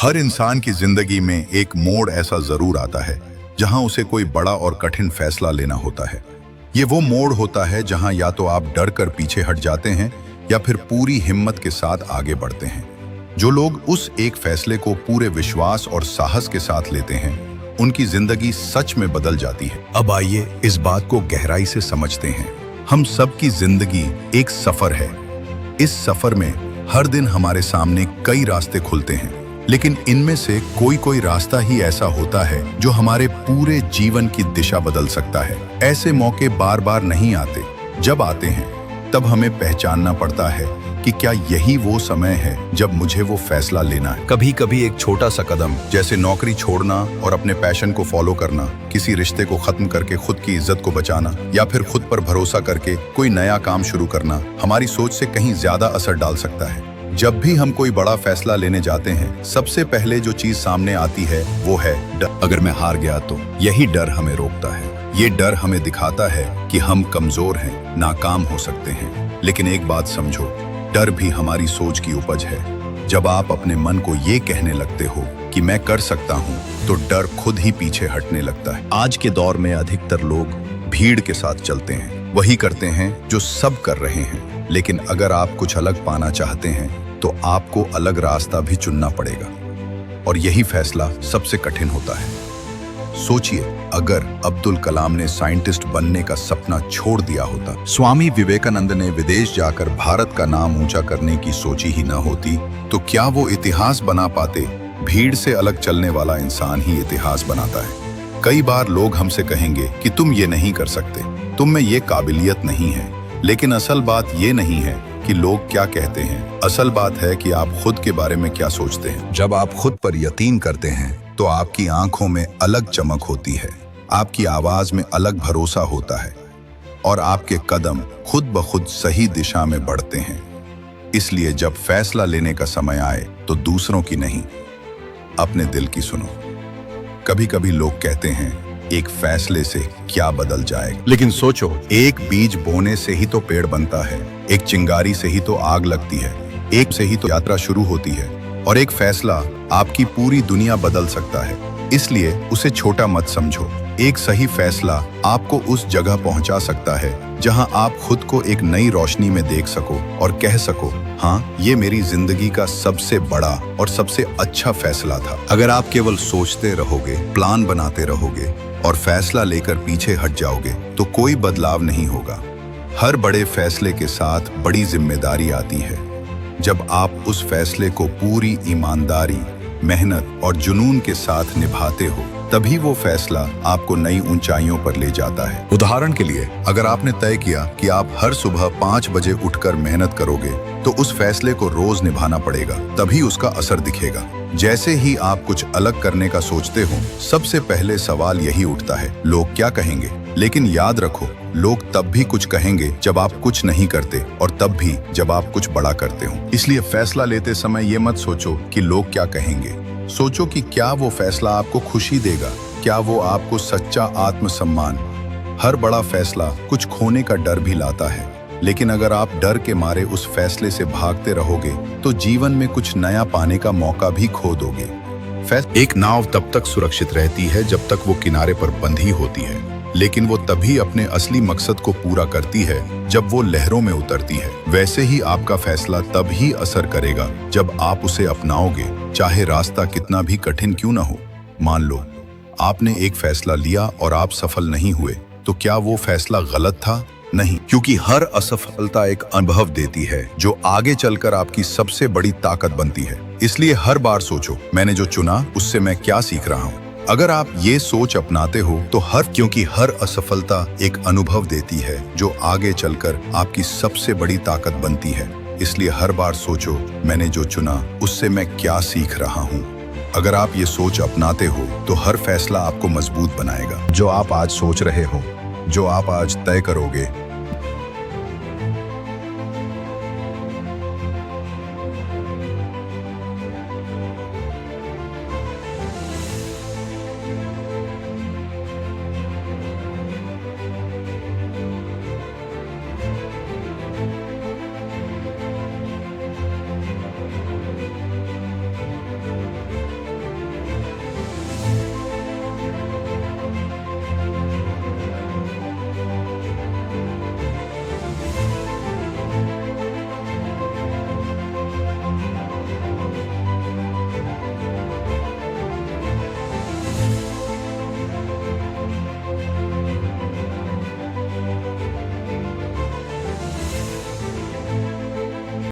हर इंसान की जिंदगी में एक मोड़ ऐसा जरूर आता है जहां उसे कोई बड़ा और कठिन फैसला लेना होता है। ये वो मोड़ होता है जहां या तो आप डर कर पीछे हट जाते हैं या फिर पूरी हिम्मत के साथ आगे बढ़ते हैं। जो लोग उस एक फैसले को पूरे विश्वास और साहस के साथ लेते हैं, उनकी जिंदगी सच में बदल जाती है। अब आइए इस बात को गहराई से समझते हैं। हम सबकी जिंदगी एक सफर है। इस सफर में हर दिन हमारे सामने कई रास्ते खुलते हैं, लेकिन इनमें से कोई रास्ता ही ऐसा होता है जो हमारे पूरे जीवन की दिशा बदल सकता है। ऐसे मौके बार बार नहीं आते। जब आते हैं तब हमें पहचानना पड़ता है कि क्या यही वो समय है जब मुझे वो फैसला लेना है। कभी कभी एक छोटा सा कदम, जैसे नौकरी छोड़ना और अपने पैशन को फॉलो करना, किसी रिश्ते को खत्म करके खुद की इज्जत को बचाना, या फिर खुद पर भरोसा करके कोई नया काम शुरू करना, हमारी सोच से कहीं ज्यादा असर डाल सकता है। जब भी हम कोई बड़ा फैसला लेने जाते हैं, सबसे पहले जो चीज सामने आती है वो है डर। अगर मैं हार गया तो यही डर हमें रोकता है। ये डर हमें दिखाता है कि हम कमजोर हैं, नाकाम हो सकते हैं। लेकिन एक बात समझो, डर भी हमारी सोच की उपज है। जब आप अपने मन को ये कहने लगते हो कि मैं कर सकता हूँ, तो डर खुद ही पीछे हटने लगता है। आज के दौर में अधिकतर लोग भीड़ के साथ चलते हैं, वही करते हैं जो सब कर रहे हैं। लेकिन अगर आप कुछ अलग पाना चाहते हैं तो आपको अलग रास्ता भी चुनना पड़ेगा, और यही फैसला सबसे कठिन होता है। सोचिए, अगर अब्दुल कलाम ने साइंटिस्ट बनने का सपना छोड़ दिया होता, स्वामी विवेकानंद ने विदेश जाकर भारत का नाम ऊंचा करने की सोची ही न होती, तो क्या वो इतिहास बना पाते? भीड़ से अलग चलने वाला इंसान ही इतिहास बनाता है। कई बार लोग हमसे कहेंगे कि तुम ये नहीं कर सकते, तुम में ये काबिलियत नहीं है। लेकिन असल बात ये नहीं है कि लोग क्या कहते हैं, असल बात है कि आप खुद के बारे में क्या सोचते हैं। जब आप खुद पर यकीन करते हैं तो आपकी आंखों में अलग चमक होती है, आपकी आवाज में अलग भरोसा होता है, और आपके कदम खुद ब खुद सही दिशा में बढ़ते हैं। इसलिए जब फैसला लेने का समय आए तो दूसरों की नहीं, अपने दिल की सुनो। कभी कभी लोग कहते हैं एक फैसले से क्या बदल जाएगा, लेकिन सोचो, एक बीज बोने से ही तो पेड़ बनता है, एक चिंगारी से ही तो आग लगती है, एक से ही तो यात्रा शुरू होती है, और एक फैसला आपकी पूरी दुनिया बदल सकता है। इसलिए उसे छोटा मत समझो। एक सही फैसला आपको उस जगह पहुंचा सकता है जहां आप खुद को एक नई रोशनी में देख सको और कह सको, हाँ, ये मेरी जिंदगी का सबसे बड़ा और सबसे अच्छा फैसला था। अगर आप केवल सोचते रहोगे, प्लान बनाते रहोगे और फैसला लेकर पीछे हट जाओगे, तो कोई बदलाव नहीं होगा। हर बड़े फैसले के साथ बड़ी जिम्मेदारी आती है। जब आप उस फैसले को पूरी ईमानदारी, मेहनत और जुनून के साथ निभाते हो, तभी वो फैसला आपको नई ऊंचाइयों पर ले जाता है। उदाहरण के लिए, अगर आपने तय किया कि आप हर सुबह 5 बजे उठकर मेहनत करोगे, तो उस फैसले को रोज निभाना पड़ेगा, तभी उसका असर दिखेगा। जैसे ही आप कुछ अलग करने का सोचते हो, सबसे पहले सवाल यही उठता है, लोग क्या कहेंगे? लेकिन याद रखो, लोग तब भी कुछ कहेंगे जब आप कुछ नहीं करते, और तब भी जब आप कुछ बड़ा करते हो। इसलिए फैसला लेते समय ये मत सोचो कि लोग क्या कहेंगे। सोचो कि क्या वो फैसला आपको खुशी देगा, क्या वो आपको सच्चा आत्मसम्मान। हर बड़ा फैसला कुछ खोने का डर भी लाता है, लेकिन अगर आप डर के मारे उस फैसले से भागते रहोगे तो जीवन में कुछ नया पाने का मौका भी खो दोगे। एक नाव तब तक सुरक्षित रहती है जब तक वो किनारे पर बंधी होती है, लेकिन वो तभी अपने असली मकसद को पूरा करती है जब वो लहरों में उतरती है। वैसे ही आपका फैसला तब ही असर करेगा जब आप उसे अपनाओगे, चाहे रास्ता कितना भी कठिन क्यों ना हो। मान लो आपने एक फैसला लिया और आप सफल नहीं हुए, तो क्या वो फैसला गलत था? नहीं, क्योंकि हर असफलता एक अनुभव देती है जो आगे चलकर आपकी सबसे बड़ी ताकत बनती है। इसलिए हर बार सोचो, मैंने जो चुना उससे मैं क्या सीख रहा हूँ। अगर आप ये सोच अपनाते हो तो क्योंकि हर असफलता एक अनुभव देती है जो आगे चलकर आपकी सबसे बड़ी ताकत बनती है। इसलिए हर बार सोचो, मैंने जो चुना उससे मैं क्या सीख रहा हूँ। अगर आप ये सोच अपनाते हो तो हर फैसला आपको मजबूत बनाएगा। जो आप आज सोच रहे हो, जो आप आज तय करोगे,